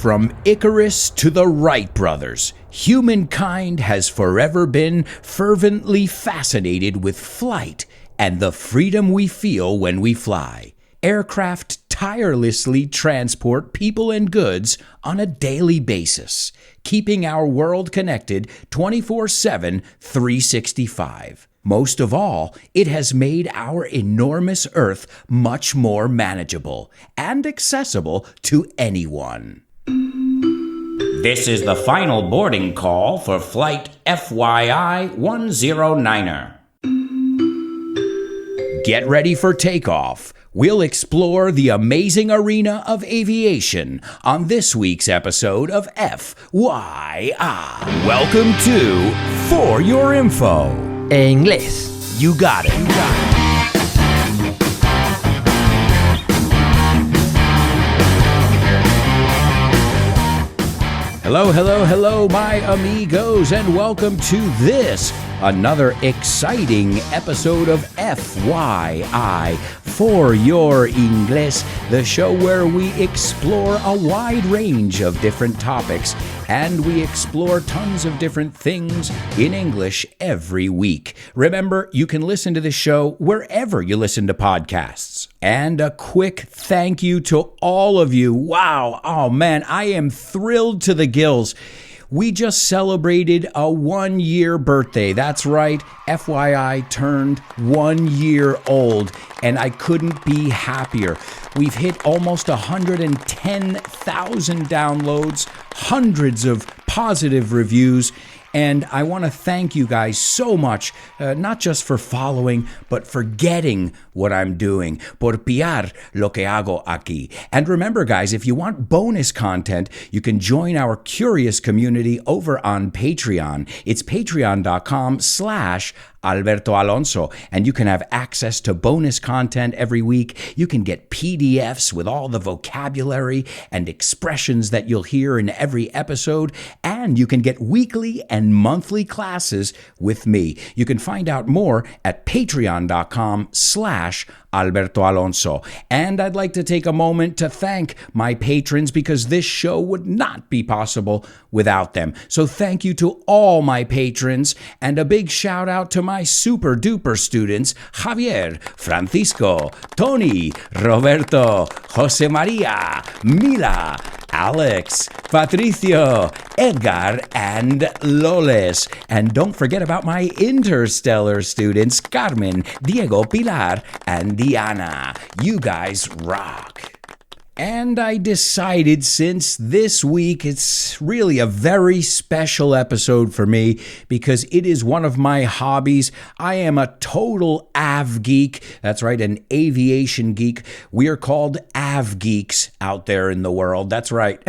From Icarus to the Wright Brothers, humankind has forever been fervently fascinated with flight and the freedom we feel when we fly. Aircraft tirelessly transport people and goods on a daily basis, keeping our world connected 24/7, 365. Most of all, it has made our enormous Earth much more manageable and accessible to anyone. This is the final boarding call for Flight FYI 109er. Get ready for takeoff. We'll explore the amazing arena of aviation on this week's episode of FYI. Welcome to For Your Info. En inglés. You got it. Hello, my amigos, and welcome to this, another exciting episode of FYI, For Your English, the show where we explore a wide range of different topics, and we explore tons of different things in English every week. Remember, you can listen to this show wherever you listen to podcasts. And a quick thank you to all of you. Wow. Oh, man, I am thrilled to the gills. We just celebrated a 1-year birthday. That's right. FYI turned 1 year old, and I couldn't be happier. We've hit almost 110,000 downloads, hundreds of positive reviews, and I want to thank you guys so much, not just for following, but for getting what I'm doing. Por pillar lo que hago aquí. And remember, guys, if you want bonus content, you can join our curious community over on Patreon. It's patreon.com/Alberto Alonso, and you can have access to bonus content every week. You can get PDFs with all the vocabulary and expressions that you'll hear in every episode, and you can get weekly and monthly classes with me. You can find out more at patreon.com/Alberto Alonso. And I'd like to take a moment to thank my patrons because this show would not be possible without them. So thank you to all my patrons, and a big shout out to my super duper students, Javier, Francisco, Tony, Roberto, Jose Maria, Mila, Alex, Patricio, Edgar, and Loles. And don't forget about my interstellar students, Carmen, Diego, Pilar, and Diana. You guys rock. And I decided, since this week it's really a very special episode for me because it is one of my hobbies. I am a total av geek. That's right, an aviation geek. We are called av geeks out there in the world. That's right.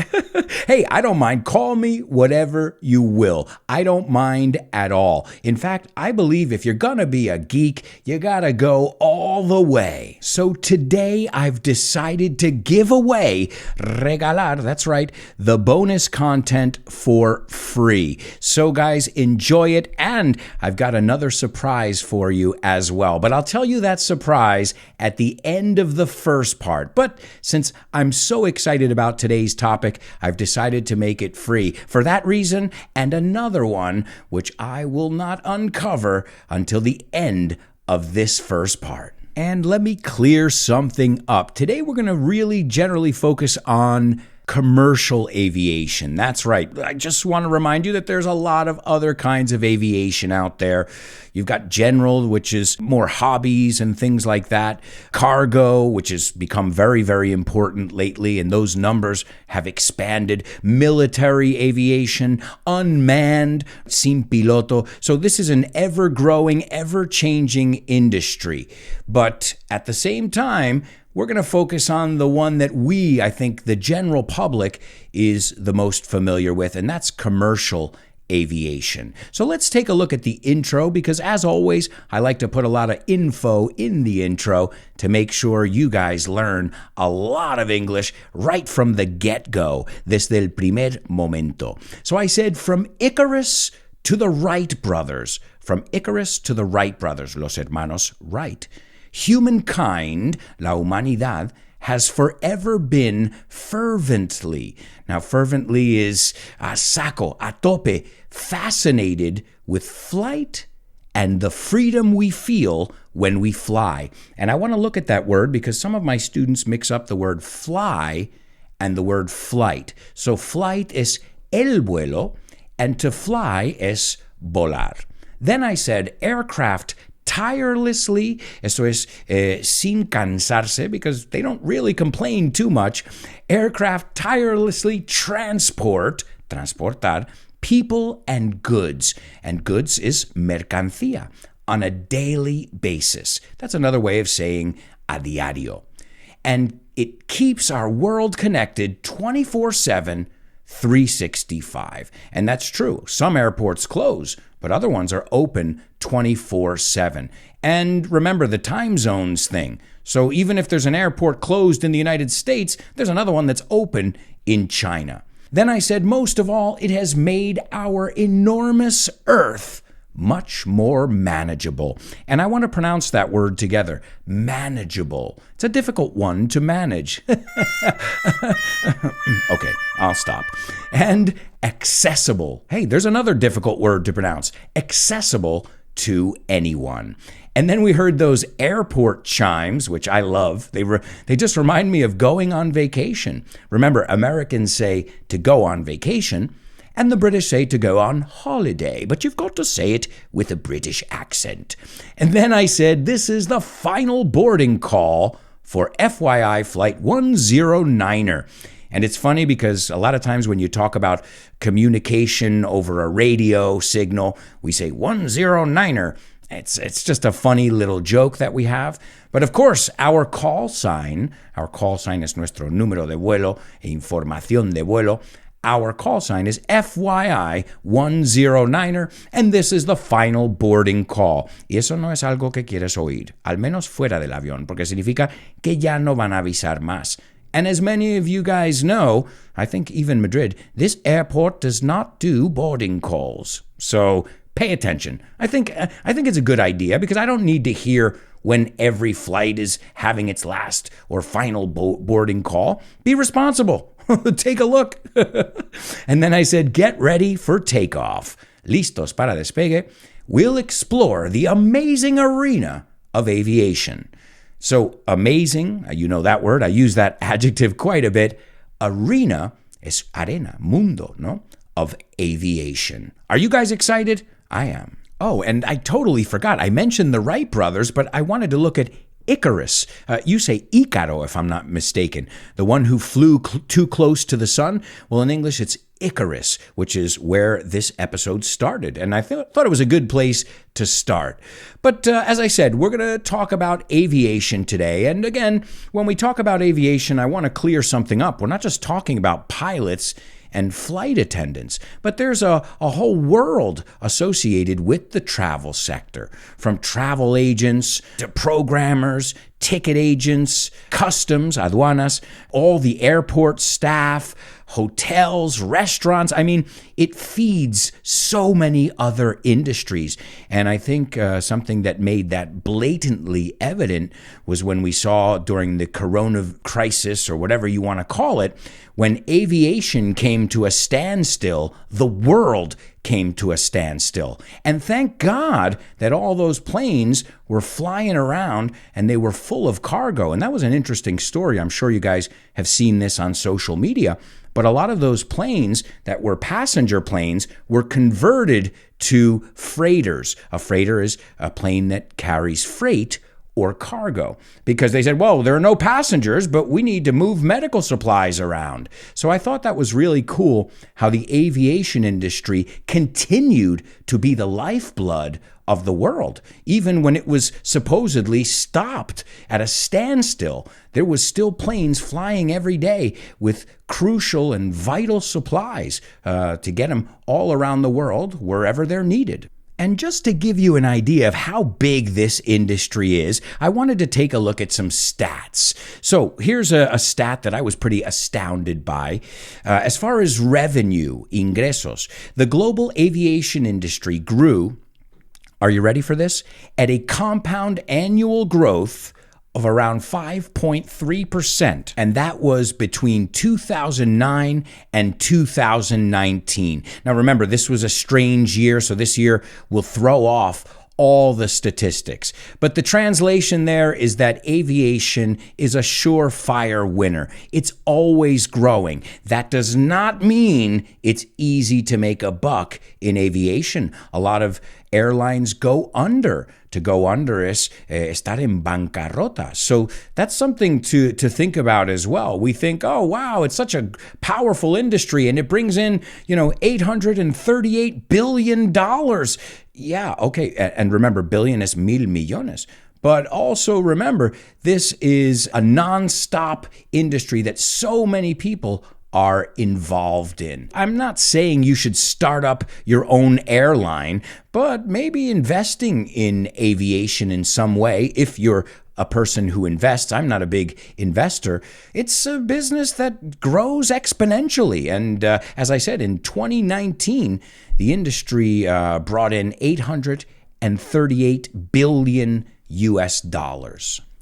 Hey, I don't mind. Call me whatever you will. I don't mind at all. In fact, I believe if you're gonna be a geek, you gotta go all the way. So today I've decided to give away, regalar, that's right, the bonus content for free. So guys, enjoy it, and I've got another surprise for you as well. But I'll tell you that surprise at the end of the first part. But since I'm so excited about today's topic, I've decided to make it free for that reason and another one, which I will not uncover until the end of this first part. And let me clear something up. Today we're going to really generally focus on commercial aviation. That's right. I just want to remind you that there's a lot of other kinds of aviation out there. You've got general, which is more hobbies and things like that. Cargo, which has become very, very important lately, and those numbers have expanded. Military aviation, unmanned, sin piloto. So this is an ever-growing, ever-changing industry. But at the same time, we're going to focus on the one that I think the general public is the most familiar with, and that's commercial aviation. So let's take a look at the intro, because as always, I like to put a lot of info in the intro to make sure you guys learn a lot of English right from the get-go, desde el primer momento. So I said from Icarus to the Wright Brothers, from Icarus to the Wright Brothers, los hermanos Wright. Humankind, la humanidad, has forever been fervently. Now, fervently is a saco, a tope, fascinated with flight and the freedom we feel when we fly. And I want to look at that word because some of my students mix up the word fly and the word flight. So flight is el vuelo, and to fly es volar. Then I said aircraft tirelessly, eso es sin cansarse, because they don't really complain too much. Aircraft tirelessly transportar, people and goods. And goods is mercancía, on a daily basis. That's another way of saying a diario. And it keeps our world connected 24/7, 365. And that's true. Some airports close, but other ones are open 24/7. And remember the time zones thing. So even if there's an airport closed in the United States, there's another one that's open in China. Then I said, most of all, it has made our enormous Earth much more manageable. And I want to pronounce that word together, manageable. It's a difficult one to manage. Okay, I'll stop. And accessible. Hey, there's another difficult word to pronounce. Accessible to anyone. And then we heard those airport chimes, which I love. They just remind me of going on vacation. Remember, Americans say to go on vacation, and the British say to go on holiday, but you've got to say it with a British accent. And then I said, this is the final boarding call for FYI Flight 109er. And it's funny because a lot of times when you talk about communication over a radio signal, we say 109er. It's just a funny little joke that we have. But of course, our call sign es nuestro número de vuelo e información de vuelo. Our call sign is FYI 109er, and this is the final boarding call. Y eso no es algo que quieres oír, al menos fuera del avión, porque significa que ya no van a avisar más. And as many of you guys know, I think even Madrid, this airport does not do boarding calls. So pay attention. I think it's a good idea because I don't need to hear when every flight is having its last or final boarding call. Be responsible. Take a look. And then I said, get ready for takeoff. Listos para despegue. We'll explore the amazing arena of aviation. So amazing, you know that word. I use that adjective quite a bit. Arena es arena, mundo, no? Of aviation. Are you guys excited? I am. Oh, and I totally forgot. I mentioned the Wright Brothers, but I wanted to look at Icarus. You say Icarus, if I'm not mistaken. The one who flew too close to the sun? Well, in English, it's Icarus, which is where this episode started. And I thought it was a good place to start. But as I said, we're going to talk about aviation today. And again, when we talk about aviation, I want to clear something up. We're not just talking about pilots and flight attendants, but there's a whole world associated with the travel sector, from travel agents to programmers, ticket agents, customs, aduanas, all the airport staff, hotels, restaurants. I mean, it feeds so many other industries. And I think something that made that blatantly evident was when we saw during the corona crisis, or whatever you want to call it, when aviation came to a standstill, the world came to a standstill. And thank God that all those planes were flying around and they were full of cargo. And that was an interesting story. I'm sure you guys have seen this on social media. But a lot of those planes that were passenger planes were converted to freighters. A freighter is a plane that carries freight or cargo, because they said, well, there are no passengers, but we need to move medical supplies around. So I thought that was really cool how the aviation industry continued to be the lifeblood of the world. Even when it was supposedly stopped at a standstill, there was still planes flying every day with crucial and vital supplies to get them all around the world wherever they're needed. And just to give you an idea of how big this industry is, I wanted to take a look at some stats. So here's a stat that I was pretty astounded by. As far as revenue, ingresos, the global aviation industry grew, are you ready for this? At a compound annual growth of around 5.3%, and that was between 2009 and 2019. Now remember, this was a strange year, so this year will throw off all the statistics. But the translation there is that aviation is a surefire winner. It's always growing. That does not mean it's easy to make a buck in aviation. A lot of airlines go under. To go under is estar en bancarrota. So that's something to think about as well. We think, oh, wow, it's such a powerful industry and it brings in, $838 billion. Yeah, okay. And remember, billion is mil millones. But also remember, this is a nonstop industry that so many people are involved in. I'm not saying you should start up your own airline, but maybe investing in aviation in some way, if you're a person who invests. I'm not a big investor. It's a business that grows exponentially. And as I said, in 2019, the industry brought in $838 billion US.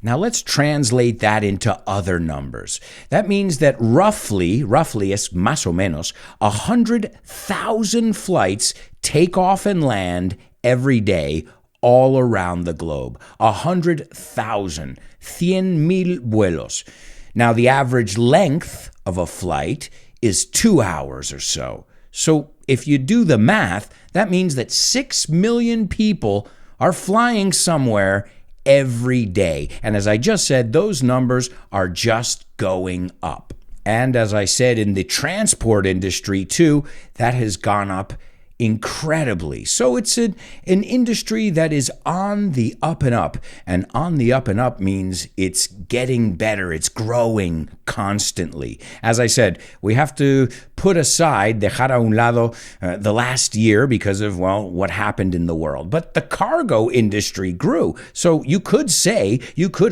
Now let's translate that into other numbers. That means that roughly es más o menos, 100,000 flights take off and land every day all around the globe. 100,000, 100,000 vuelos. Now the average length of a flight is 2 hours or so. So if you do the math, that means that 6 million people are flying somewhere every day. And as I just said, those numbers are just going up. And as I said, in the transport industry too, that has gone up incredibly. So it's an industry that is on the up and up. And on the up and up means it's getting better. It's growing constantly. As I said, we have to put aside, dejar a un lado, the last year because of, what happened in the world. But the cargo industry grew. So you could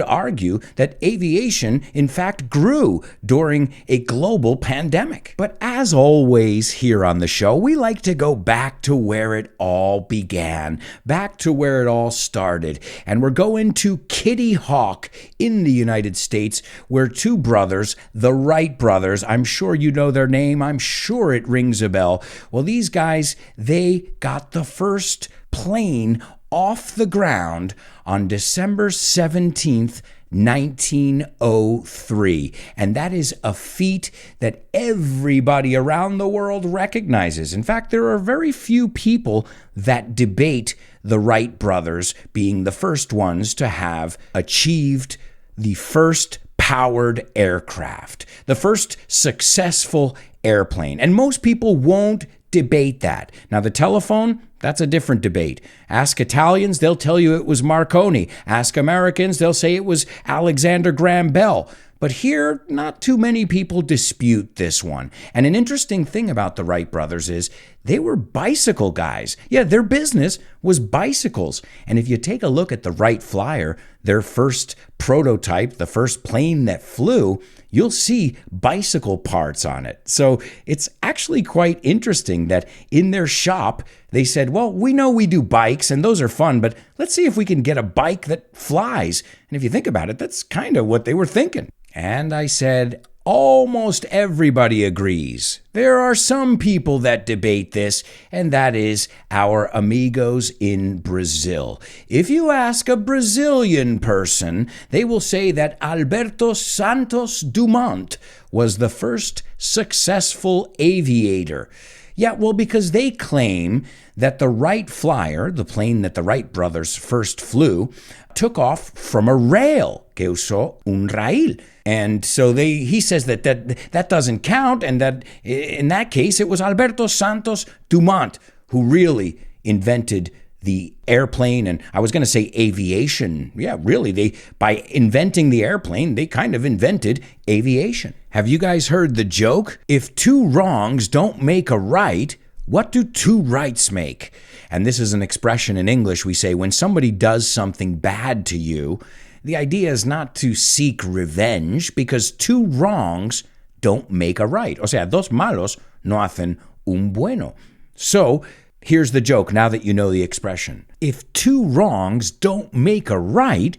argue that aviation, in fact, grew during a global pandemic. But as always here on the show, we like to go back to where it all began, back to where it all started. And we're going to Kitty Hawk in the United States, where two brothers, the Wright Brothers, I'm sure you know their name, I'm sure it rings a bell. Well, these guys, they got the first plane off the ground on December 17th, 1903. And that is a feat that everybody around the world recognizes. In fact, there are very few people that debate the Wright brothers being the first ones to have achieved the first powered aircraft, the first successful airplane. And most people won't debate that. Now, the telephone, that's a different debate. Ask Italians, they'll tell you it was Marconi. Ask Americans, they'll say it was Alexander Graham Bell. But here, not too many people dispute this one. And an interesting thing about the Wright brothers is they were bicycle guys. Yeah, their business was bicycles. And if you take a look at the Wright Flyer, their first prototype, the first plane that flew, you'll see bicycle parts on it. So it's actually quite interesting that in their shop, they said, well, we know we do bikes and those are fun, but let's see if we can get a bike that flies. And if you think about it, that's kind of what they were thinking. And I said, almost everybody agrees. There are some people that debate this, and that is our amigos in Brazil. If you ask a Brazilian person, they will say that Alberto Santos Dumont was the first successful aviator. Yeah, well, because they claim that the Wright Flyer, the plane that the Wright brothers first flew, took off from a rail, que usó un rail. And so he says that doesn't count, and that in that case, it was Alberto Santos Dumont who really invented the airplane, and I was going to say aviation. Yeah, really, by inventing the airplane, they kind of invented aviation. Have you guys heard the joke? If two wrongs don't make a right, what do two rights make? And this is an expression in English we say when somebody does something bad to you. The idea is not to seek revenge, because two wrongs don't make a right. O sea, dos malos no hacen un bueno. So, here's the joke now that you know the expression. If two wrongs don't make a right,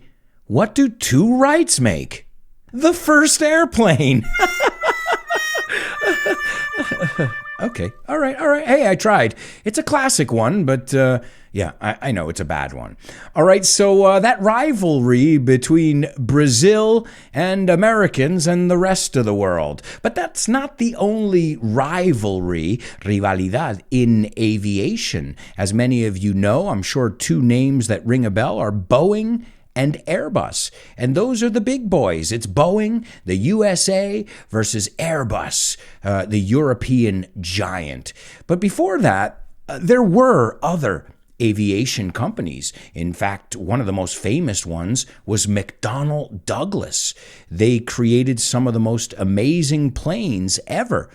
What do two Wrights make? The first airplane. Okay. All right. Hey, I tried. It's a classic one, but yeah, I know it's a bad one. All right. So that rivalry between Brazil and Americans and the rest of the world. But that's not the only rivalidad in aviation. As many of you know, I'm sure two names that ring a bell are Boeing and Airbus. And those are the big boys. It's Boeing, the USA, versus Airbus, the European giant. But before that, there were other aviation companies. In fact, one of the most famous ones was McDonnell Douglas. They created some of the most amazing planes ever.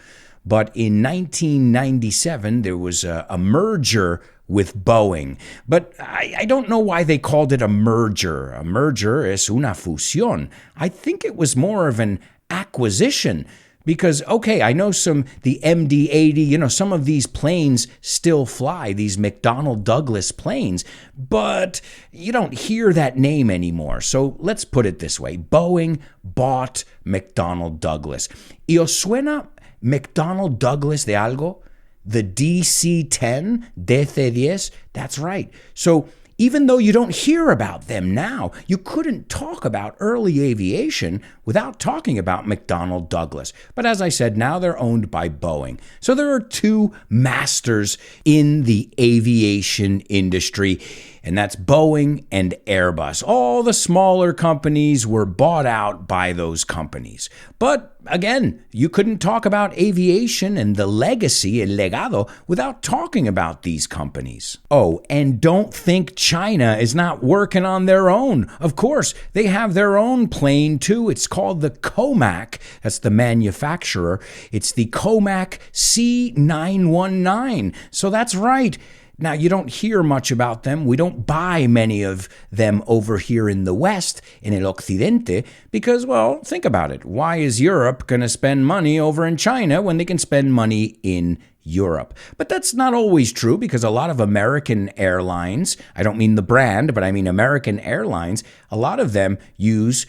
But in 1997, there was a merger with Boeing. But I don't know why they called it a merger. A merger es una fusión. I think it was more of an acquisition. Because, okay, I know the MD-80, some of these planes still fly, these McDonnell Douglas planes, but you don't hear that name anymore. So let's put it this way. Boeing bought McDonnell Douglas. ¿Y os suena McDonnell Douglas de algo? The DC-10, DC-10, that's right. So even though you don't hear about them now, you couldn't talk about early aviation without talking about McDonnell Douglas. But as I said, now they're owned by Boeing. So there are two masters in the aviation industry, and that's Boeing and Airbus. All the smaller companies were bought out by those companies. But again, you couldn't talk about aviation and the legacy, el legado, without talking about these companies. Oh, and don't think China is not working on their own. Of course, they have their own plane too. It's called the Comac. That's the manufacturer. It's the Comac C919. So that's right. Now, you don't hear much about them. We don't buy many of them over here in the West, in el Occidente, because, well, think about it. Why is Europe going to spend money over in China when they can spend money in Europe? But that's not always true, because a lot of American airlines, I don't mean the brand, but I mean American airlines, a lot of them use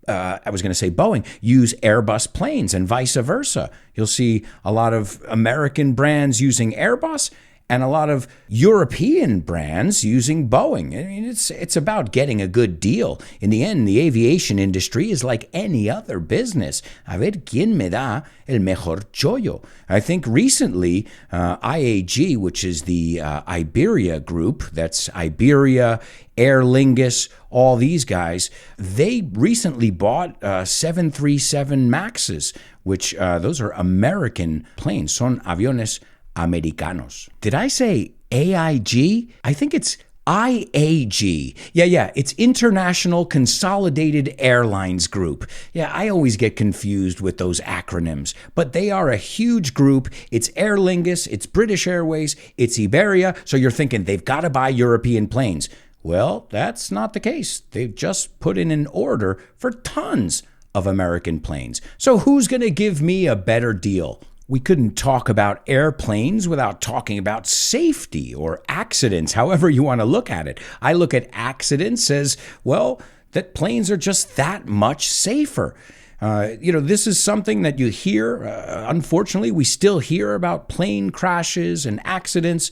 Boeing, use Airbus planes and vice versa. You'll see a lot of American brands using Airbus and a lot of European brands using Boeing. I mean, it's about getting a good deal. In the end, the aviation industry is like any other business. A ver quién me da el mejor chollo. I think recently, IAG, which is the Iberia group, that's Iberia, Aer Lingus, all these guys, they recently bought 737 MAXs, which those are American planes, son aviones Americanos. Did I say AIG? I think it's IAG. Yeah, it's International Consolidated Airlines Group. Yeah, I always get confused with those acronyms, but they are a huge group. It's Aer Lingus, it's British Airways, it's Iberia, so you're thinking they've got to buy European planes. Well, that's not the case. They've just put in an order for tons of American planes. So who's going to give me a better deal? We couldn't talk about airplanes without talking about safety or accidents, however you want to look at it. I look at accidents as, well, that planes are just that much safer. This is something that you hear. Unfortunately, we still hear about plane crashes and accidents,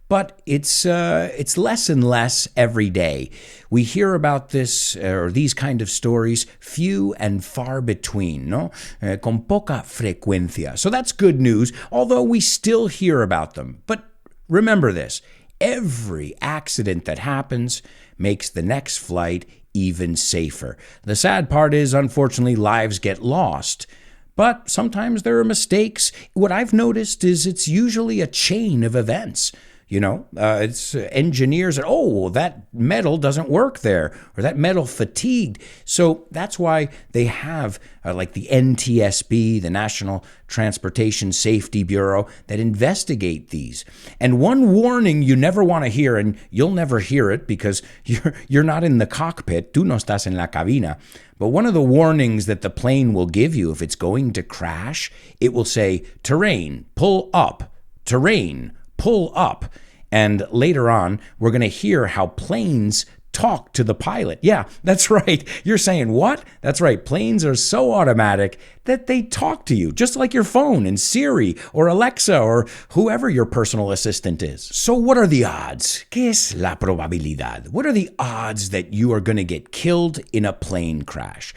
but it's less and less every day. We hear about this or these kind of stories few and far between, no? Con poca frecuencia. So that's good news, although we still hear about them. But remember this, every accident that happens makes the next flight even safer. The sad part is, unfortunately, lives get lost. But sometimes there are mistakes. What I've noticed is it's usually a chain of events. It's engineers that, that metal doesn't work there, or that metal fatigued. So that's why they have like the NTSB, the National Transportation Safety Bureau, that investigate these. And one warning you never want to hear, and you'll never hear it because you're not in the cockpit, tú no estás en la cabina, but one of the warnings that the plane will give you if it's going to crash, it will say, terrain, pull up, terrain, pull up. And later on, we're going to hear how planes talk to the pilot. Yeah, that's right. You're saying what? That's right. Planes are so automatic that they talk to you, just like your phone and Siri or Alexa or whoever your personal assistant is. So what are the odds? ¿Qué es la probabilidad? What are the odds that you are going to get killed in a plane crash?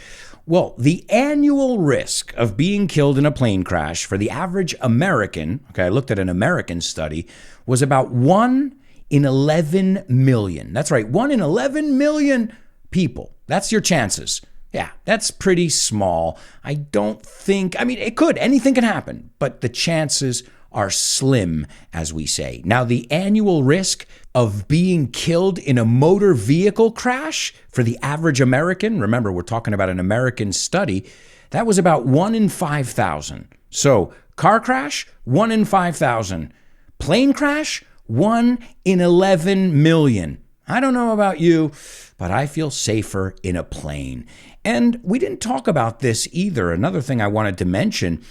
Well, the annual risk of being killed in a plane crash for the average American, I looked at an American study, was about 1 in 11 million. That's right, 1 in 11 million people. That's your chances. Yeah, that's pretty small. It could, anything can happen, but the chances are slim, as we say. Now, the annual risk of being killed in a motor vehicle crash for the average American, remember, we're talking about an American study, that was about 1 in 5,000. So, car crash, 1 in 5,000. Plane crash, 1 in 11 million. I don't know about you, but I feel safer in a plane. And we didn't talk about this either. Another thing I wanted to mention,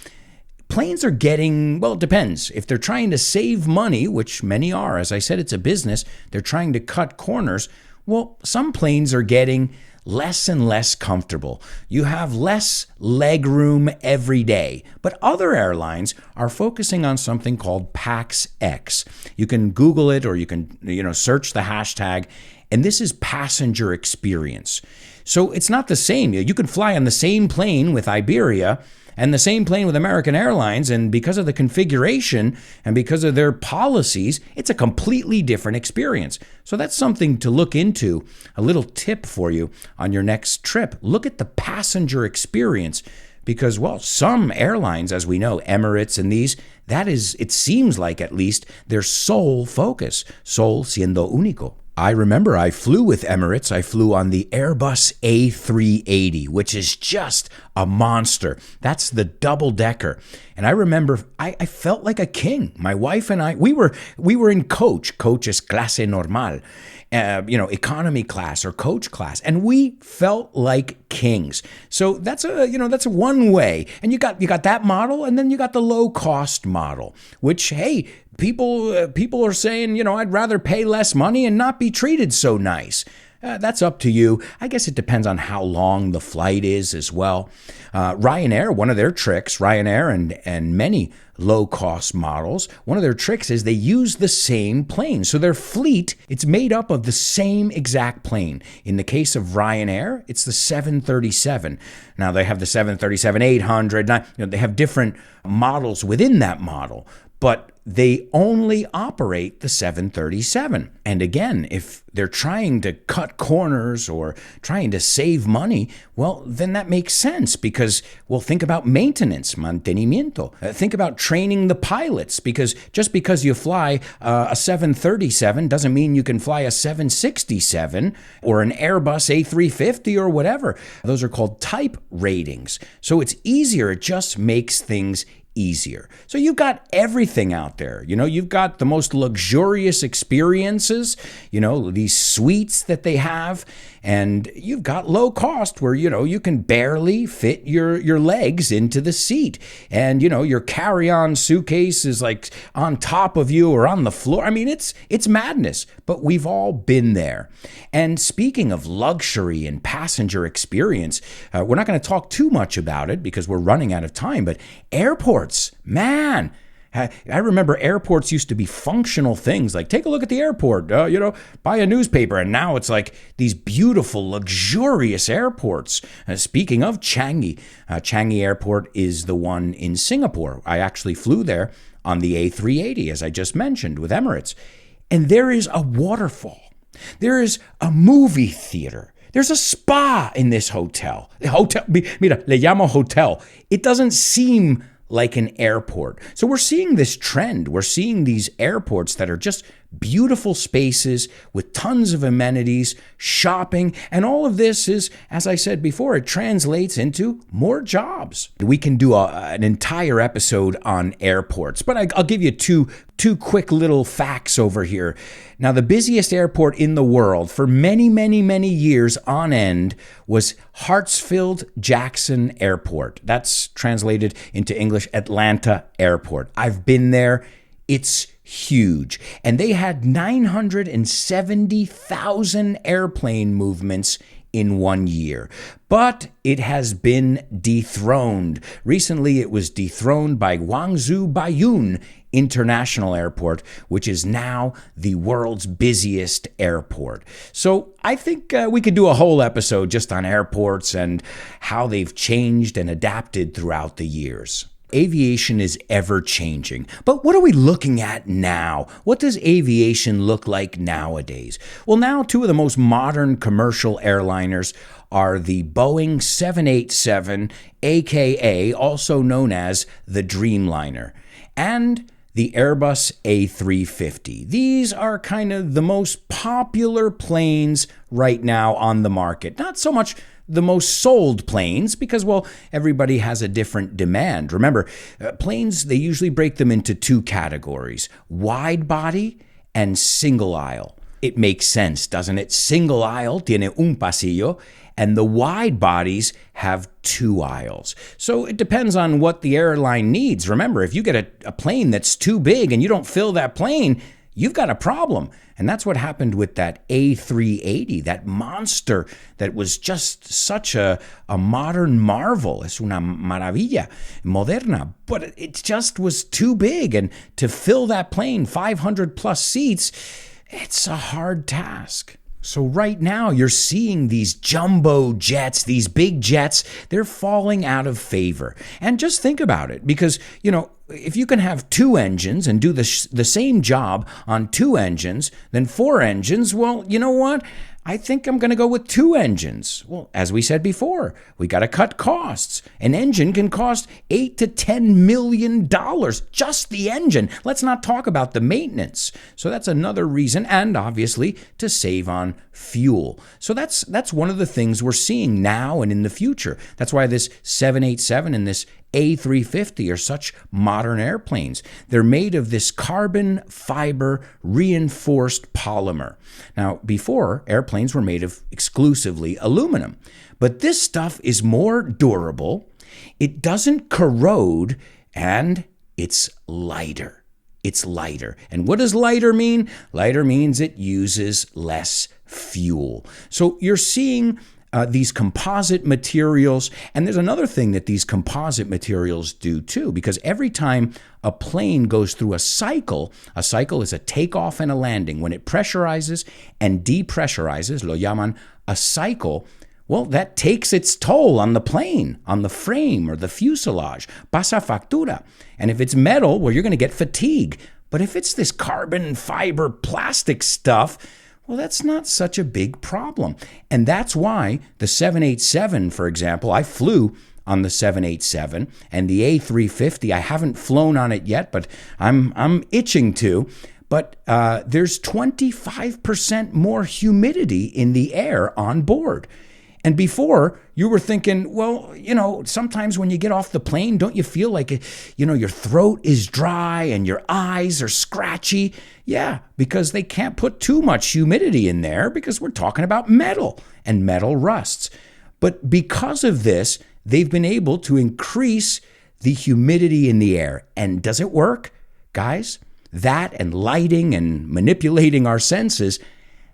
planes are getting, well, it depends. If they're trying to save money, which many are, as I said, it's a business, they're trying to cut corners. Well, some planes are getting less and less comfortable. You have less leg room every day. But other airlines are focusing on something called PAX X. You can Google it or you can, search the hashtag. And this is passenger experience. So it's not the same. You can fly on the same plane with Iberia and the same plane with American Airlines, and because of the configuration and because of their policies, it's a completely different experience. So that's something to look into. A little tip for you on your next trip. Look at the passenger experience because, well, some airlines, as we know, Emirates and these, that is, it seems like at least, their sole focus, sol siendo único. I remember I flew with Emirates. I flew on the Airbus A380, which is just a monster. That's the double-decker. And I remember I felt like a king. My wife and I, we were in coach. Coach is clase normal, economy class or coach class. And we felt like kings. So that's a one way. And you got that model, and then you got the low-cost model, which, hey, people are saying, I'd rather pay less money and not be treated so nice. That's up to you. I guess it depends on how long the flight is as well. Ryanair, one of their tricks, Ryanair and many low-cost models, one of their tricks is they use the same plane. So their fleet, it's made up of the same exact plane. In the case of Ryanair, it's the 737. Now they have the 737-800. They have different models within that model, but they only operate the 737. And again, if they're trying to cut corners or trying to save money, well, then that makes sense because, well, think about maintenance, mantenimiento. Think about training the pilots because just because you fly a 737 doesn't mean you can fly a 767 or an Airbus A350 or whatever. Those are called type ratings. So it's easier. It just makes things easier. So you've got everything out there. You've got the most luxurious experiences, these suites that they have, and you've got low cost where, you can barely fit your legs into the seat. And, your carry-on suitcase is like on top of you or on the floor. I mean, it's madness, but we've all been there. And speaking of luxury and passenger experience, we're not going to talk too much about it because we're running out of time, but airports, man, I remember airports used to be functional things like take a look at the airport, buy a newspaper. And now it's like these beautiful, luxurious airports. Speaking of Changi, Changi Airport is the one in Singapore. I actually flew there on the A380, as I just mentioned, with Emirates. And there is a waterfall. There is a movie theater. There's a spa in this hotel. Mira, le llamo hotel. It doesn't seem like an airport. So we're seeing this trend. We're seeing these airports that are just beautiful spaces with tons of amenities, shopping, and all of this is, as I said before, it translates into more jobs. We can do an entire episode on airports, but I'll give you two quick little facts over here. Now, the busiest airport in the world for many, many, many years on end was Hartsfield-Jackson Airport. That's translated into English, Atlanta Airport. I've been there. It's huge. And they had 970,000 airplane movements in 1 year. But it has been dethroned. Recently, it was dethroned by Guangzhou Baiyun International Airport, which is now the world's busiest airport. So I think we could do a whole episode just on airports and how they've changed and adapted throughout the years. Aviation is ever changing. But what are we looking at now? What does aviation look like nowadays? Well, now two of the most modern commercial airliners are the Boeing 787, aka also known as the Dreamliner, and the Airbus A350. These are kind of the most popular planes right now on the market. Not so much the most sold planes because, well, everybody has a different demand. Remember, planes, they usually break them into two categories, wide body and single aisle. It makes sense, doesn't it? Single aisle tiene un pasillo, and the wide bodies have two aisles. So it depends on what the airline needs. Remember, if you get a plane that's too big and you don't fill that plane, you've got a problem. And that's what happened with that A380, that monster that was just such a modern marvel. Es una maravilla moderna. But it just was too big. And to fill that plane, 500 plus seats, it's a hard task. So right now you're seeing these jumbo jets, these big jets, they're falling out of favor. And just think about it because, if you can have two engines and do the same job on two engines than four engines, well, you know what? I think I'm going to go with two engines. Well, as we said before, we got to cut costs. An engine can cost $8 to $10 million, just the engine. Let's not talk about the maintenance. So that's another reason, and obviously to save on fuel. So that's one of the things we're seeing now and in the future. That's why this 787 and this A350 are such modern airplanes. They're made of this carbon fiber reinforced polymer. Now, before, airplanes were made of exclusively aluminum, but this stuff is more durable, it doesn't corrode, and it's lighter. It's lighter. And what does lighter mean? Lighter means it uses less fuel. So you're seeing these composite materials. And there's another thing that these composite materials do too, because every time a plane goes through a cycle is a takeoff and a landing. When it pressurizes and depressurizes, lo llaman a cycle, well, that takes its toll on the plane, on the frame or the fuselage. Pasa factura. And if it's metal, well, you're going to get fatigue. But if it's this carbon fiber plastic stuff, well, that's not such a big problem. And that's why the 787, for example, I flew on the 787, and the A350, I haven't flown on it yet, but I'm itching to. But there's 25% more humidity in the air on board. And before, you were thinking, well, sometimes when you get off the plane, don't you feel like, your throat is dry and your eyes are scratchy? Yeah, because they can't put too much humidity in there because we're talking about metal and metal rusts. But because of this, they've been able to increase the humidity in the air. And does it work? Guys, that and lighting and manipulating our senses,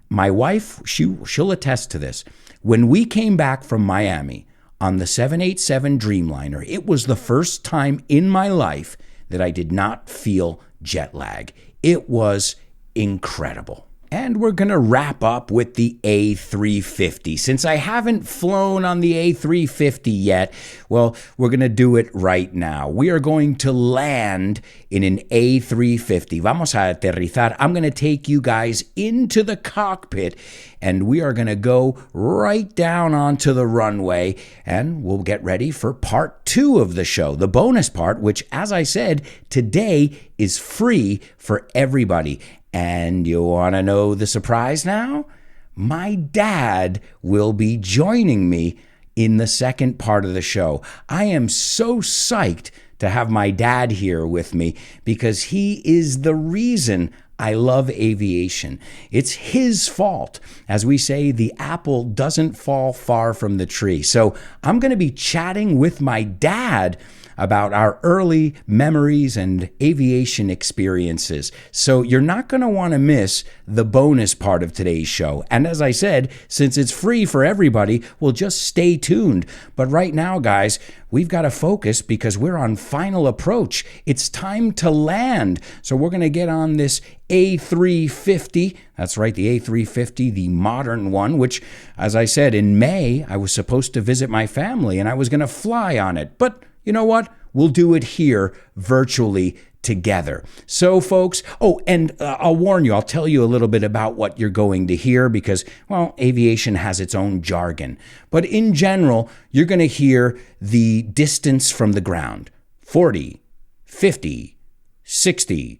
my wife, she'll attest to this. When we came back from Miami on the 787 Dreamliner, it was the first time in my life that I did not feel jet lag. It was incredible. And we're going to wrap up with the A350. Since I haven't flown on the A350 yet, well, we're going to do it right now. We are going to land in an A350. Vamos a aterrizar. I'm going to take you guys into the cockpit, and we are going to go right down onto the runway, and we'll get ready for part 2 of the show, the bonus part, which, as I said, today is free for everybody. And you want to know the surprise now? My dad will be joining me in the second part of the show. I am so psyched to have my dad here with me because he is the reason I love aviation. It's his fault. As we say, the apple doesn't fall far from the tree. So I'm going to be chatting with my dad about our early memories and aviation experiences. So you're not going to want to miss the bonus part of today's show. And as I said, since it's free for everybody, we'll just stay tuned. But right now, guys, we've got to focus because we're on final approach. It's time to land. So we're going to get on this A350. That's right, the A350, the modern one, which, as I said, in May, I was supposed to visit my family and I was going to fly on it. But you know what? We'll do it here virtually together. So, folks, and I'll warn you, I'll tell you a little bit about what you're going to hear because, well, aviation has its own jargon. But in general, you're going to hear the distance from the ground, 40, 50, 60,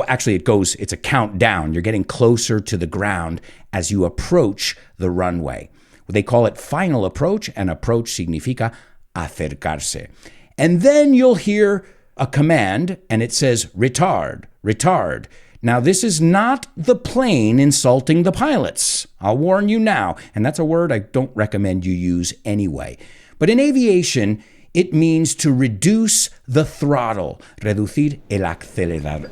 actually it's a countdown. You're getting closer to the ground as you approach the runway. They call it final approach, and approach significa acercarse. And then you'll hear a command, and it says retard, retard. Now, this is not the plane insulting the pilots. I'll warn you now, and that's a word I don't recommend you use anyway. But in aviation, it means to reduce the throttle, reducir el acelerador.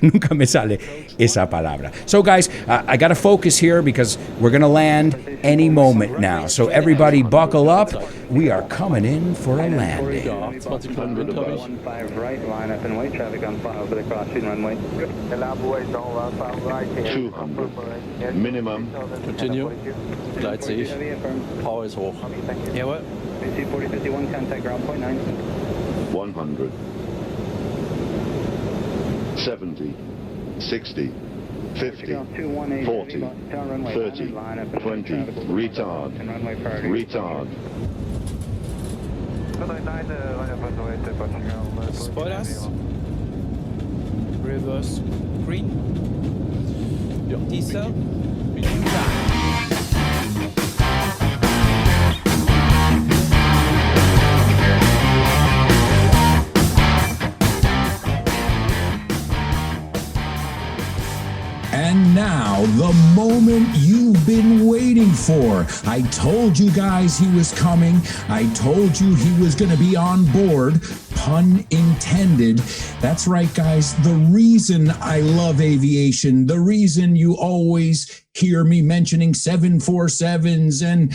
Nunca me sale esa palabra. So guys, I got to focus here because we're going to land any moment now. So everybody buckle up. We are coming in for a landing. 15 right, line up and wait, traffic on file for the crossing runway. 200, minimum. Continue. Gleit sehe ich. Power ist hoch. Jawohl. 4051, contact ground point 9. 100, 70, 60, 50, 40, 30, 20, retard, retard. Spoilers. Reverse green. Ja. Diesel. And now, the moment you've been waiting for. I told you guys he was coming. I told you he was going to be on board. Pun intended. That's right, guys. The reason I love aviation, the reason you always hear me mentioning 747s and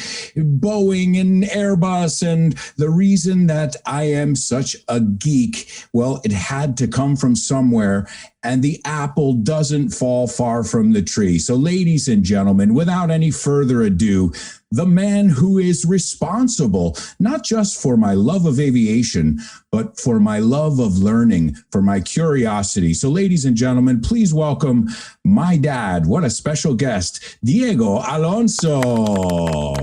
Boeing and Airbus, and the reason that I am such a geek, well, it had to come from somewhere, and the apple doesn't fall far from the tree. So, ladies and gentlemen, without any further ado, the man who is responsible, not just for my love of aviation, but for my love of learning, for my curiosity. So, ladies and gentlemen, please welcome my dad. What a special guest, Diego Alonso.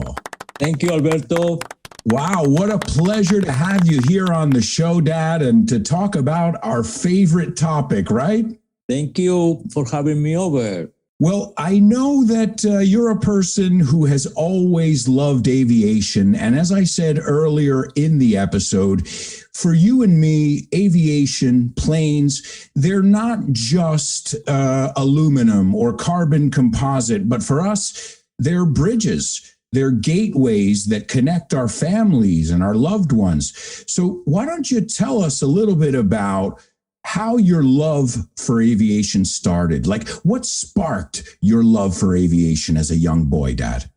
Thank you, Alberto. Wow, what a pleasure to have you here on the show, Dad, and to talk about our favorite topic, right? Thank you for having me over. Well, I know that you're a person who has always loved aviation. And as I said earlier in the episode, for you and me, aviation, planes, they're not just aluminum or carbon composite, but for us, they're bridges. They're gateways that connect our families and our loved ones. So why don't you tell us a little bit about how your love for aviation started? Like, what sparked your love for aviation as a young boy, Dad?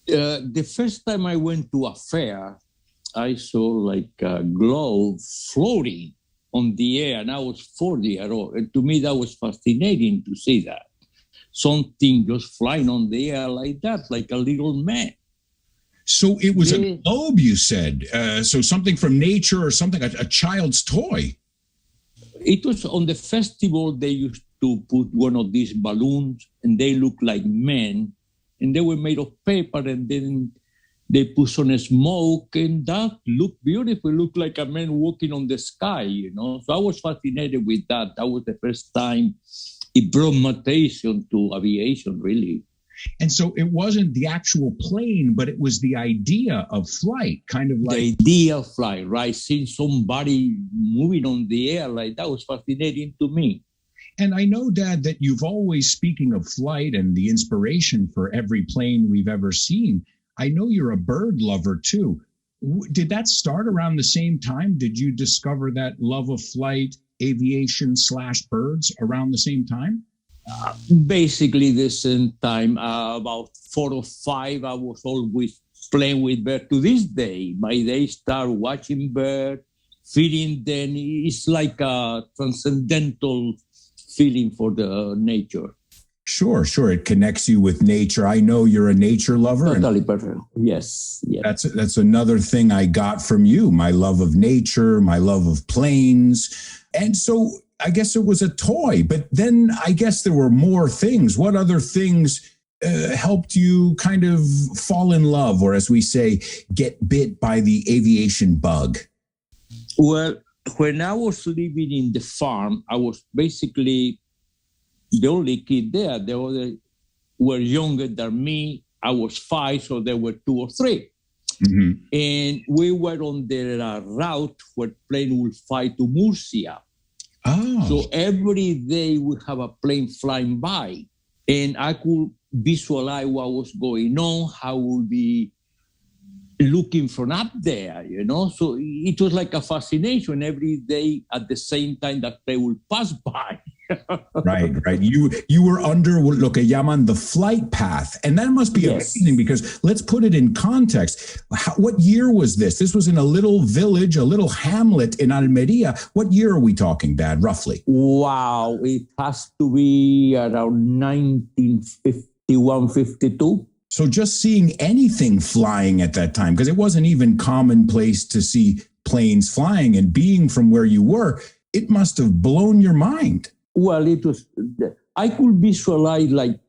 The first time I went to a fair, I saw like a globe floating on the air, and I was 40 years old. And to me, that was fascinating to see that. Something just flying on the air like that, like a little man. So it was a globe, you said. So something from nature or something, a child's toy. It was on the festival, they used to put one of these balloons, and they looked like men, and they were made of paper, and then they put some smoke, and that looked beautiful. It looked like a man walking on the sky, you know. So I was fascinated with that. That was the first time it brought my attention to aviation, really. And so it wasn't the actual plane, but it was the idea of flight, kind of like... The idea of flight, right? Seeing somebody moving on the air like that was fascinating to me. And I know, Dad, that you've always, speaking of flight and the inspiration for every plane we've ever seen, I know you're a bird lover too. did that start around the same time? Did you discover that love of flight, aviation / birds around the same time? Basically the same time. About 4 or 5, I was always playing with birds. To this day, my day start watching birds, feeding them. It's like a transcendental feeling for the nature. Sure. It connects you with nature. I know you're a nature lover. Totally perfect. Yes. That's another thing I got from you, my love of nature, my love of planes. And so I guess it was a toy, but then I guess there were more things. What other things helped you kind of fall in love, or as we say, get bit by the aviation bug? Well, when I was living in the farm, I was basically the only kid there. The others were younger than me. I was 5, so there were 2 or 3. Mm-hmm. And we were on the route where plane would fly to Murcia. Oh. So every day we have a plane flying by, and I could visualize what was going on, how would be looking from up there, So it was like a fascination every day at the same time that they will pass by. Right. You were under lo que llaman the flight path. And that must be amazing, because let's put it in context. What year was this? This was in a little village, a little hamlet in Almeria. What year are we talking, Dad, roughly? Wow. It has to be around 1951, 52. So just seeing anything flying at that time, because it wasn't even commonplace to see planes flying, and being from where you were, it must have blown your mind. Well, it was, I could visualize like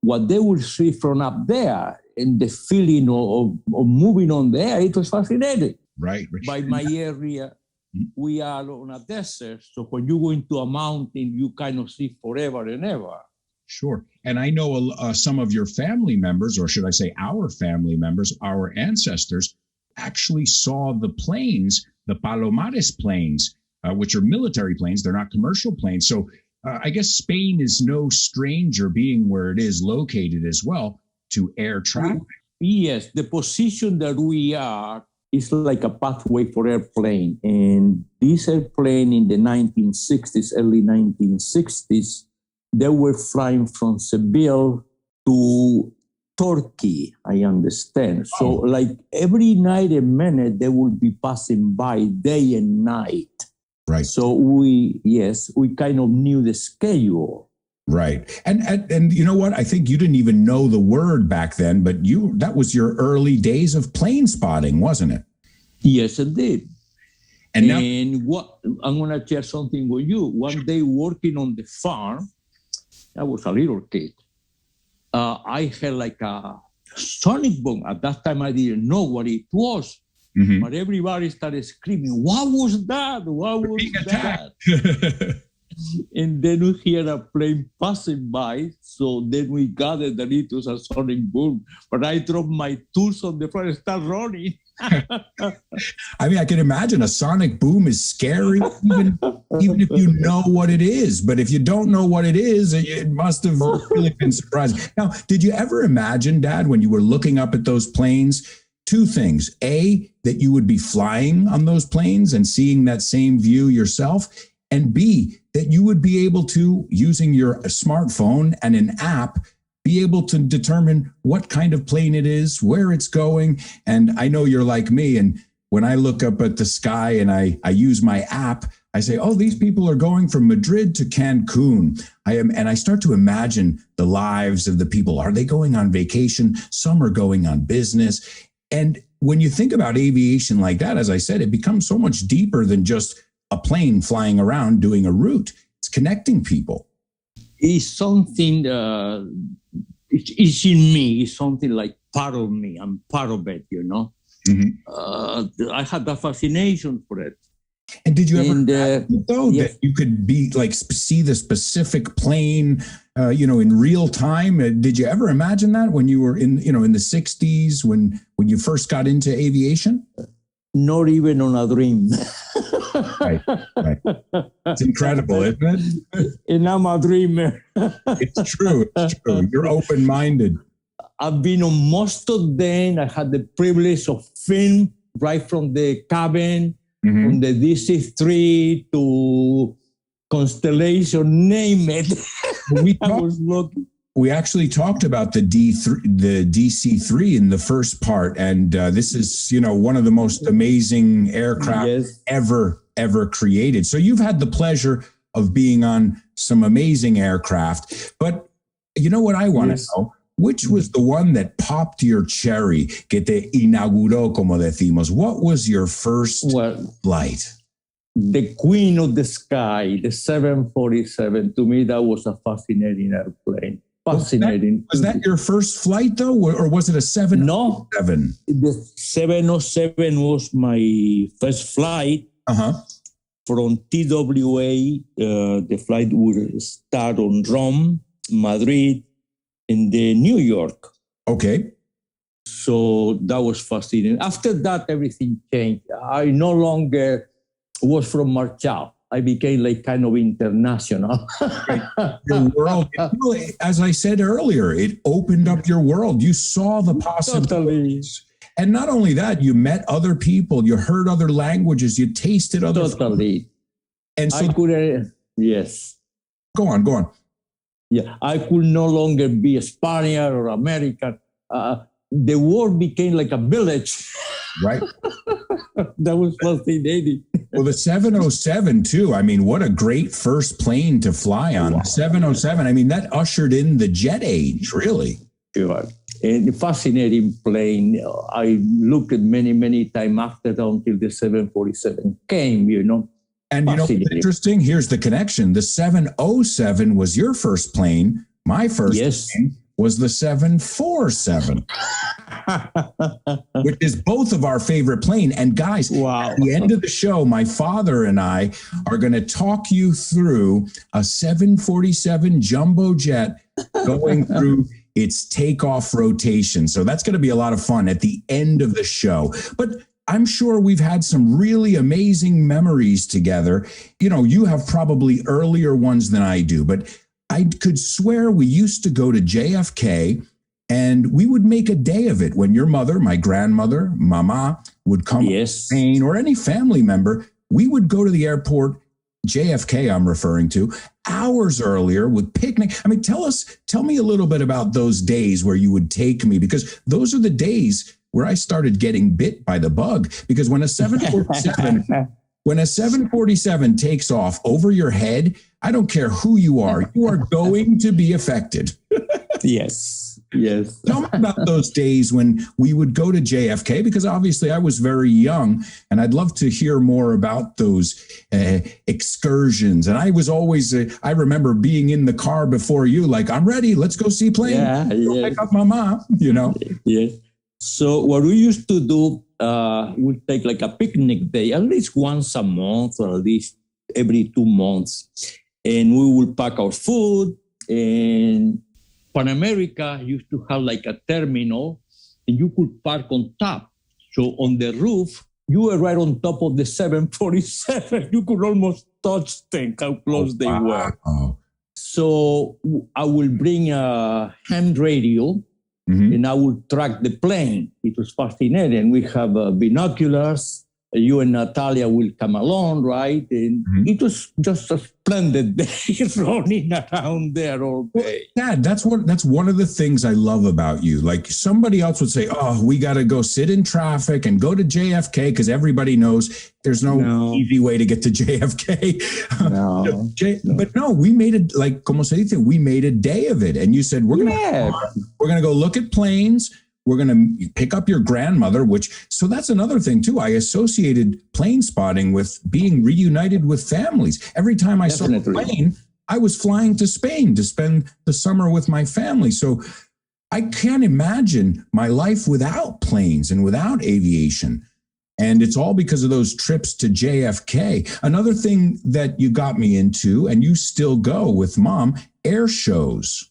what they would see from up there, and the feeling of moving on there. It was fascinating. Right. By my area, we are on a desert. So when you go into a mountain, you kind of see forever and ever. Sure. And I know some of your family members, or should I say our family members, our ancestors, actually saw the planes, the Palomares planes, which are military planes. They're not commercial planes. So I guess Spain is no stranger, being where it is located as well, to air traffic. Yes, the position that we are is like a pathway for airplane. And this airplane in the 1960s, early 1960s, they were flying from Seville to Turkey, I understand. So like every night and minute, they would be passing by day and night. Right. So we kind of knew the schedule. Right. And you know what? I think you didn't even know the word back then, but that was your early days of plane spotting, wasn't it? Yes, indeed. And what I'm going to share something with you. One day working on the farm, I was a little kid. I had like a sonic boom. At that time, I didn't know what it was. Mm-hmm. But everybody started screaming, "What was that? What was that?" And then we hear a plane passing by. So then we gathered that it was a sonic boom. But I dropped my tools on the floor and started running. I mean, I can imagine a sonic boom is scary, even if you know what it is. But if you don't know what it is, it must have really been surprising. Now, did you ever imagine, Dad, when you were looking up at those planes, 2 things? A, that you would be flying on those planes and seeing that same view yourself. And B, that you would be able to, using your smartphone and an app, be able to determine what kind of plane it is, where it's going. And I know you're like me. And when I look up at the sky and I use my app, I say, oh, these people are going from Madrid to Cancun. And I start to imagine the lives of the people. Are they going on vacation? Some are going on business. And when you think about aviation like that, as I said, it becomes so much deeper than just a plane flying around doing a route. It's connecting people. It's something, it's in me. It's something like part of me. I'm part of it, Mm-hmm. I had that fascination for it. And did you ever imagine, though, that you could be like see the specific plane, in real time? Did you ever imagine that when you were in the 60s, when you first got into aviation? Not even on a dream. Right. It's incredible, isn't it? And I'm a dreamer. It's true. You're open-minded. I've been on most of them. I had the privilege of film right from the cabin, Mhm. from the DC-3 to Constellation, name it. We I was looking. We actually talked about the DC-3 in the first part, and this is, one of the most amazing aircraft Yes. ever created. So you've had the pleasure of being on some amazing aircraft, but you know what I want to Yes. know? Which was the one that popped your cherry, que te inauguró, como decimos? What was your first Well, flight? the queen of the sky, the 747. To me, that was a fascinating airplane. Fascinating. Was that your first flight, though, or was it a 707? No, the 707 was my first flight Uh-huh. from TWA. The flight would start on Rome, Madrid, and then New York. Okay. So that was fascinating. After that, everything changed. I no longer was from Marshall. I became like kind of international. Your world, as I said earlier, it opened up your world. You saw the possibilities. And not only that, you met other people, you heard other languages, you tasted other Totally. And so I could, yes. go on. Yeah, I could no longer be a Spaniard or American. The world became like a village. Right. That was fascinating. Well, the 707 too. I mean, what a great first plane to fly on. The 707. I mean, that ushered in the jet age, really. Sure. And a fascinating plane. I looked at many times after that until the 747 came, And what's interesting? Here's the connection. The 707 was your first plane. My first plane was the 747, which is both of our favorite plane. And guys, at the end of the show, my father and I are going to talk you through a 747 jumbo jet going through its takeoff rotation. So that's going to be a lot of fun at the end of the show. But I'm sure we've had some really amazing memories together. You have probably earlier ones than I do, but I could swear we used to go to JFK and we would make a day of it when your mother, my grandmother, Mama, would come on plane, or any family member. We would go to the airport, JFK I'm referring to, hours earlier with picnic. I mean, tell me a little bit about those days where you would take me, because those are the days where I started getting bit by the bug. Because when a 747 takes off over your head, I don't care who you are going to be affected. Yes. Tell me about those days when we would go to JFK, because obviously I was very young, and I'd love to hear more about those excursions. And I was always, I remember being in the car before you, like, I'm ready, let's go see planes. Pick up my mom, Yes. So what we used to do, we take like a picnic day, at least once a month or at least every 2 months. And we will pack our food. And Pan America used to have like a terminal, and you could park on top. So on the roof, you were right on top of the 747. You could almost touch them, how close they were. So I will bring a ham radio. And I would track the plane. It was fascinating. We have binoculars. You and Natalia will come along, right? And it was just a splendid day running around there all day. Dad, that's one of the things I love about you. Like, somebody else would say, oh, we got to go sit in traffic and go to JFK because everybody knows there's no easy way to get to JFK. But no, we made it, like, como se dice, we made a day of it. And you said, we're going to go look at planes. We're going to pick up your grandmother, so that's another thing too. I associated plane spotting with being reunited with families. Every time I saw a plane, I was flying to Spain to spend the summer with my family. So I can't imagine my life without planes and without aviation. And it's all because of those trips to JFK. Another thing that you got me into, and you still go with Mom, air shows.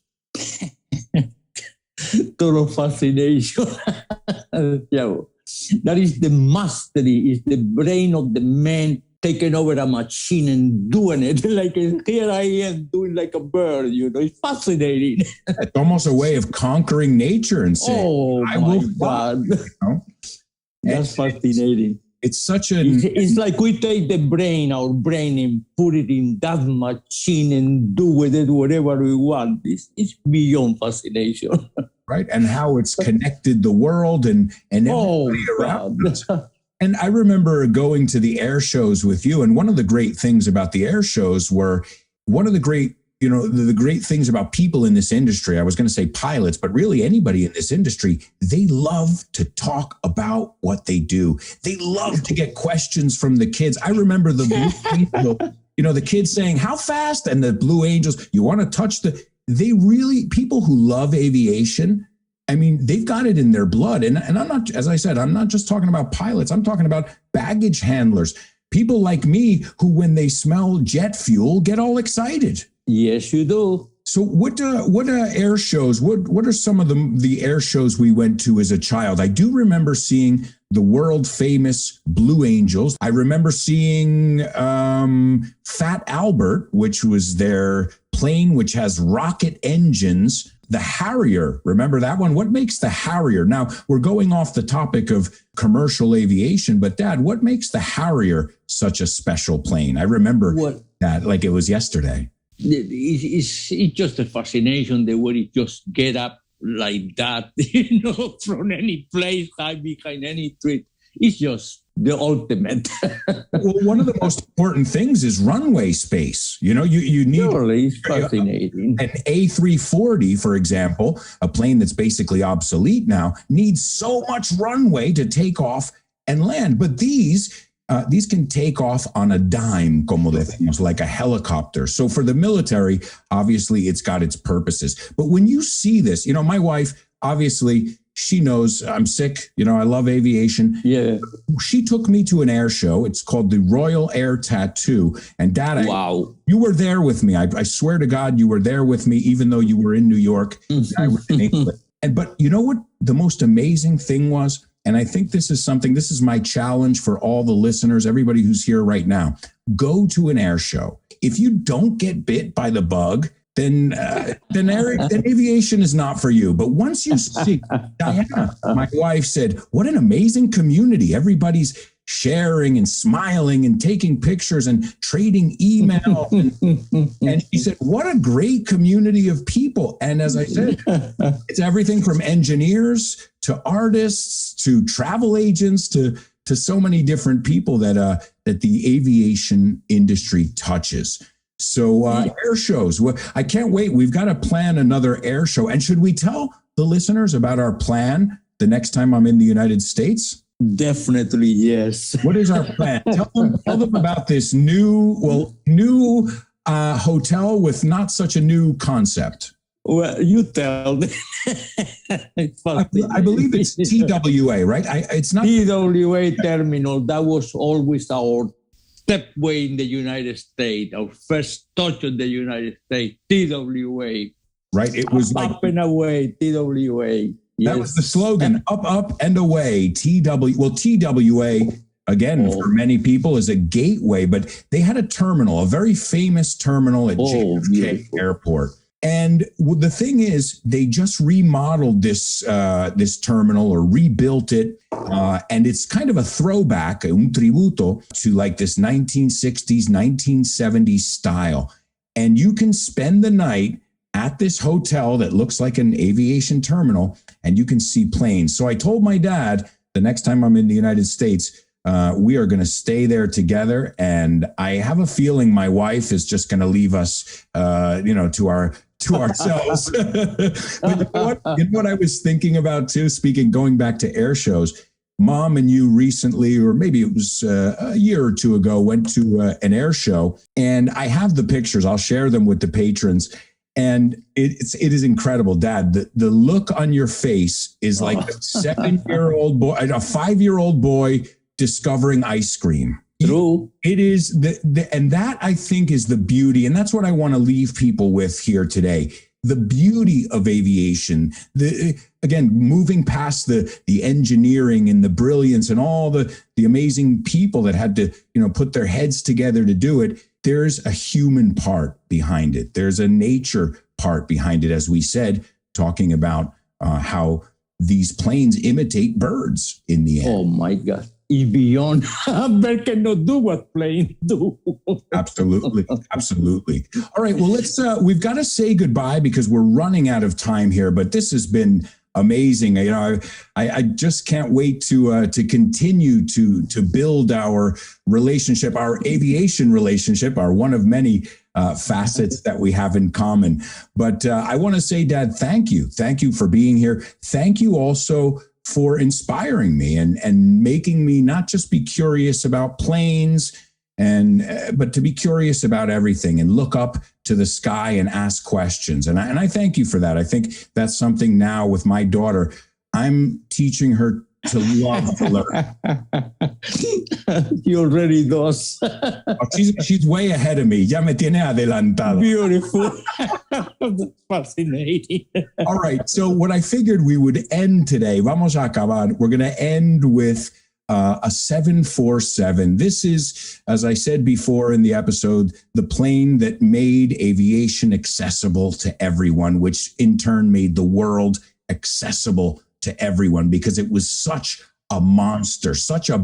Total fascination. That is the mastery, is the brain of the man taking over a machine and doing it. Like, here I am doing like a bird, It's fascinating. It's almost a way of conquering nature and saying, I will fly. That's fascinating. It's such It's like we take our brain, and put it in that machine and do with it whatever we want. It's beyond fascination. Right. And how it's connected the world and everybody around us. And I remember going to the air shows with you. And one of the great things about the air shows were the great things about people in this industry. I was going to say pilots, but really anybody in this industry, they love to talk about what they do. They love to get questions from the kids. I remember the Blue Angel, the kids saying, how fast? And the Blue Angels, you want to touch people who love aviation, I mean, they've got it in their blood. And I'm not, as I said, I'm not just talking about pilots. I'm talking about baggage handlers, people like me who, when they smell jet fuel, get all excited. Yes, you do. So what air shows, what are some of the air shows we went to as a child? I do remember seeing the world famous Blue Angels. I remember seeing Fat Albert, which was their plane, which has rocket engines. The Harrier, remember that one? What makes the Harrier? Now, we're going off the topic of commercial aviation, but Dad, what makes the Harrier such a special plane? I remember that like it was yesterday. It's just a fascination the way it just get up like that, from any place, hide behind any tree. It's just the ultimate. Well, one of the most important things is runway space. You need totally, it's fascinating. An A340, for example, a plane that's basically obsolete now, needs so much runway to take off and land. But these can take off on a dime, como decimos, like a helicopter. So for the military, obviously, it's got its purposes. But when you see this, my wife, obviously, she knows I'm sick. I love aviation. Yeah. She took me to an air show. It's called the Royal Air Tattoo. And Dad, wow. You were there with me. I swear to God, you were there with me, even though you were in New York. And I was in England. But you know what the most amazing thing was? And I think this is my challenge for all the listeners, everybody who's here right now. Go to an air show. If you don't get bit by the bug, then aviation is not for you. But once you see, Diana, my wife said, what an amazing community. Everybody's sharing and smiling and taking pictures and trading email. And she said, what a great community of people. And as I said, it's everything from engineers to artists to travel agents to so many different people that the aviation industry touches. So air shows, I can't wait. We've got to plan another air show. And should we tell the listeners about our plan the next time I'm in the United States? Definitely, yes. What is our plan? Tell them about this new hotel with not such a new concept. Well, you tell them. I believe it's TWA, right? It's not TWA terminal. That was always our stepway in the United States, our first touch in the United States, TWA. Right. It was up and away, TWA. That was the slogan, up and away, TWA. Well, TWA, again, for many people is a gateway, but they had a terminal, a very famous terminal at JFK Airport. And the thing is, they just remodeled this terminal or rebuilt it. And it's kind of a throwback, un tributo, to like this 1960s, 1970s style. And you can spend the night at this hotel that looks like an aviation terminal, and you can see planes. So I told my dad the next time I'm in the United States, we are going to stay there together. And I have a feeling my wife is just going to leave us, to ourselves. But you know what I was thinking about too? Going back to air shows, Mom and you recently, or maybe it was a year or two ago, went to an air show, and I have the pictures. I'll share them with the patrons. And it is incredible, Dad. The look on your face is like a 7-year-old boy, a 5-year-old boy discovering ice cream. True. It is and that I think is the beauty, and that's what I want to leave people with here today. The beauty of aviation. Again, moving past the engineering and the brilliance and all the amazing people that had to put their heads together to do it. There's a human part behind it. There's a nature part behind it, as we said, talking about how these planes imitate birds in the end. Oh my God. It's beyond. Bird cannot do what planes do. Absolutely. Absolutely. All right. Well, we've got to say goodbye because we're running out of time here, but this has been amazing. You know, I just can't wait to continue to build our relationship, our aviation relationship, our one of many facets that we have in common. But I want to say, Dad, thank you. Thank you for being here. Thank you also for inspiring me and making me not just be curious about planes but to be curious about everything and look up to the sky and ask questions. And I thank you for that. I think that's something now with my daughter. I'm teaching her to love to learn. He already does. She's way ahead of me. Ya me tiene adelantado. Beautiful. That's fascinating. All right. So what I figured we would end today, vamos a acabar. We're going to end with a 747. This is, as I said before in the episode, the plane that made aviation accessible to everyone, which in turn made the world accessible to everyone because it was such a monster, such a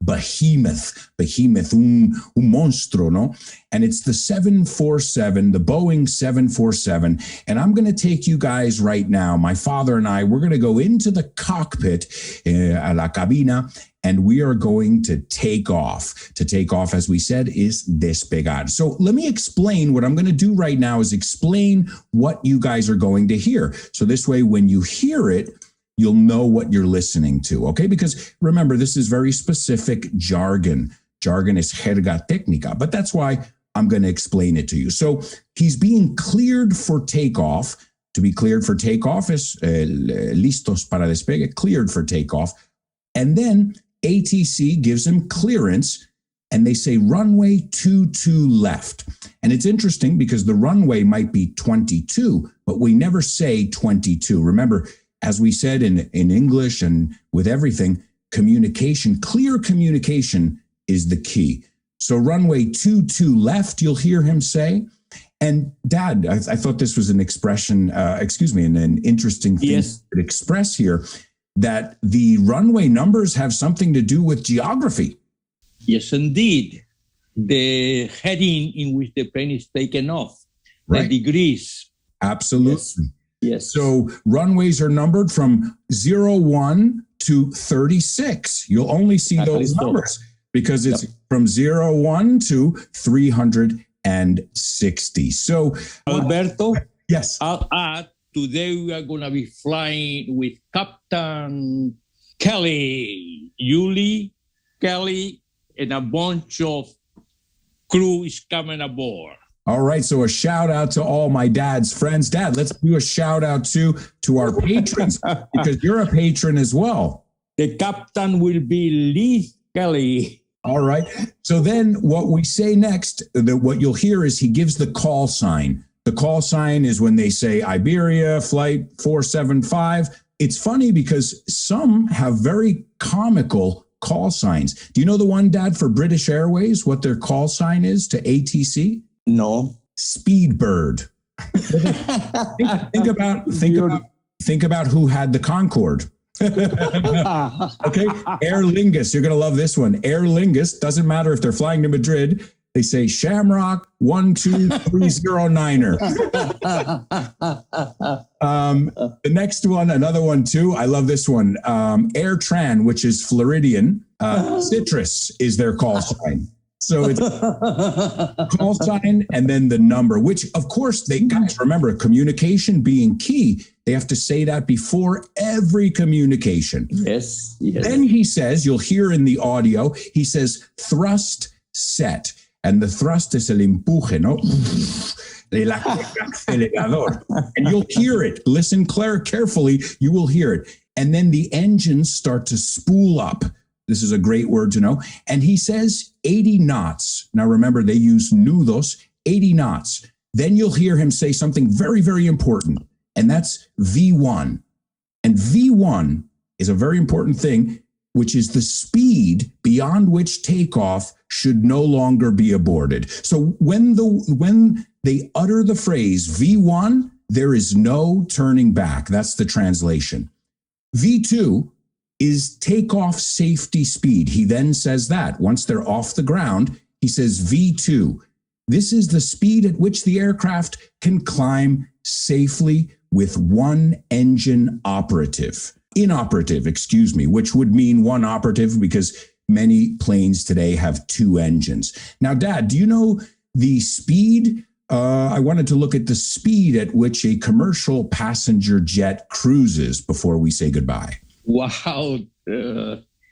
behemoth, un monstruo, no? And it's the 747, the Boeing 747. And I'm going to take you guys right now, my father and I, we're going to go into the cockpit, a la cabina, and we are going to take off. To take off, as we said, is despegar. So let me explain what I'm going to do right now is explain what you guys are going to hear. So this way, when you hear it, you'll know what you're listening to, okay? Because remember, this is very specific jargon. Jargon is jerga técnica, but that's why I'm going to explain it to you. So he's being cleared for takeoff. To be cleared for takeoff is listos para despegue, cleared for takeoff. And then ATC gives him clearance, and they say runway 22 left. And it's interesting because the runway might be 22, but we never say 22. Remember, as we said in English and with everything, communication, clear communication is the key. So runway 22 left, you'll hear him say. And Dad, I thought this was an expression, an interesting thing to express here, that the runway numbers have something to do with geography. Yes, indeed. The heading in which the plane is taken off, right. The degrees. Absolutely. Yes. So runways are numbered from 01 to 36. You'll only see those numbers because it's from 01 to 360. So Alberto, yes. I'll add, today we are going to be flying with Captain Kelly, Julie, Kelly, and a bunch of crew is coming aboard. All right, so a shout out to all my dad's friends. Dad, let's do a shout out to our patrons because you're a patron as well. The captain will be Lee Kelly. All right. So then what we say next, what you'll hear is he gives the call sign. The call sign is when they say Iberia, flight 475. It's funny because some have very comical call signs. Do you know the one, Dad, for British Airways, what their call sign is to ATC? No. Speedbird. think about who had the Concorde. Okay. Aer Lingus. You're going to love this one. Aer Lingus. Doesn't matter if they're flying to Madrid. They say Shamrock 12309er. The next one, another one too. I love this one. AirTran, which is Floridian. Citrus is their call sign. So it's call sign and then the number, which of course they guys remember communication being key. They have to say that before every communication. Yes. Then he says, you'll hear in the audio, he says thrust set. And the thrust is el empuje, no? El acelerador. And you'll hear it. Listen carefully, you will hear it. And then the engines start to spool up. This is a great word to know. And he says 80 knots. Now remember, they use nudos, 80 knots. Then you'll hear him say something very, very important. And that's V1. And V1 is a very important thing, which is the speed beyond which takeoff should no longer be aborted. So when they utter the phrase V1, there is no turning back. That's the translation. V2 is takeoff safety speed. He then says that once they're off the ground, he says V2. This is the speed at which the aircraft can climb safely with one engine inoperative, which would mean one operative because many planes today have two engines. Now, Dad, do you know the speed? I wanted to look at the speed at which a commercial passenger jet cruises before we say goodbye. Wow,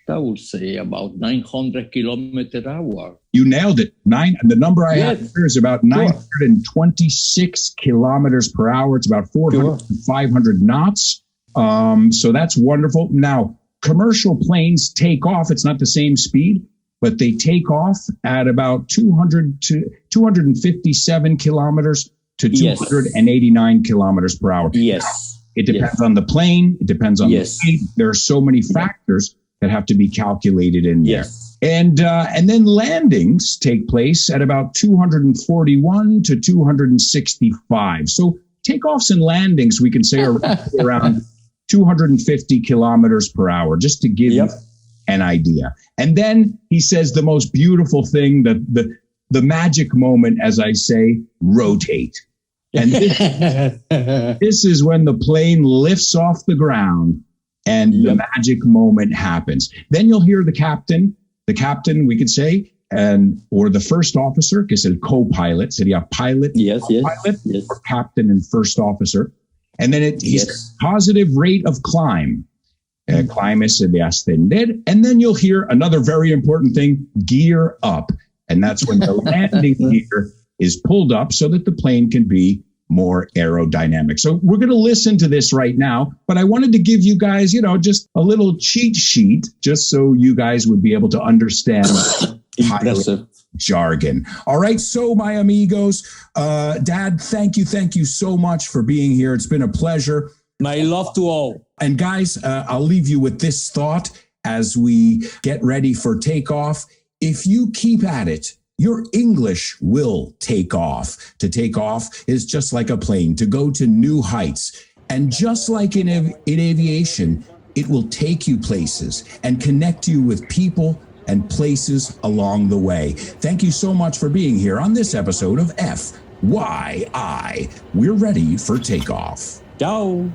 I would say about 900 kilometers an hour. You nailed it. The number I have here is about 926 kilometers per hour. It's about 400 to 500 knots. So that's wonderful. Now, commercial planes take off. It's not the same speed, but they take off at about 200 to 257 kilometers to 289 kilometers per hour. Yes. It depends on the plane. It depends on the speed. There are so many factors that have to be calculated in there. And then landings take place at about 241 to 265. So takeoffs and landings, we can say, are around 250 kilometers per hour, just to give you an idea. And then he says the most beautiful thing, the magic moment, as I say, rotate. And this is when the plane lifts off the ground and the magic moment happens. Then you'll hear the captain, we could say, or the first officer, que es el co-pilot, sería pilot, pilot, or captain and first officer. And then he's positive rate of climb. Climb es de ascender. And then you'll hear another very important thing, gear up. And that's when the landing gear is pulled up so that the plane can be more aerodynamic. So we're going to listen to this right now, but I wanted to give you guys, just a little cheat sheet, just so you guys would be able to understand pilot jargon. All right. So my amigos, Dad, thank you so much for being here. It's been a pleasure. My love to all. And guys, I'll leave you with this thought as we get ready for takeoff. If you keep at it, your English will take off. To take off is just like a plane, to go to new heights. And just like in aviation, it will take you places and connect you with people and places along the way. Thank you so much for being here on this episode of FYI. We're ready for takeoff. Ciao.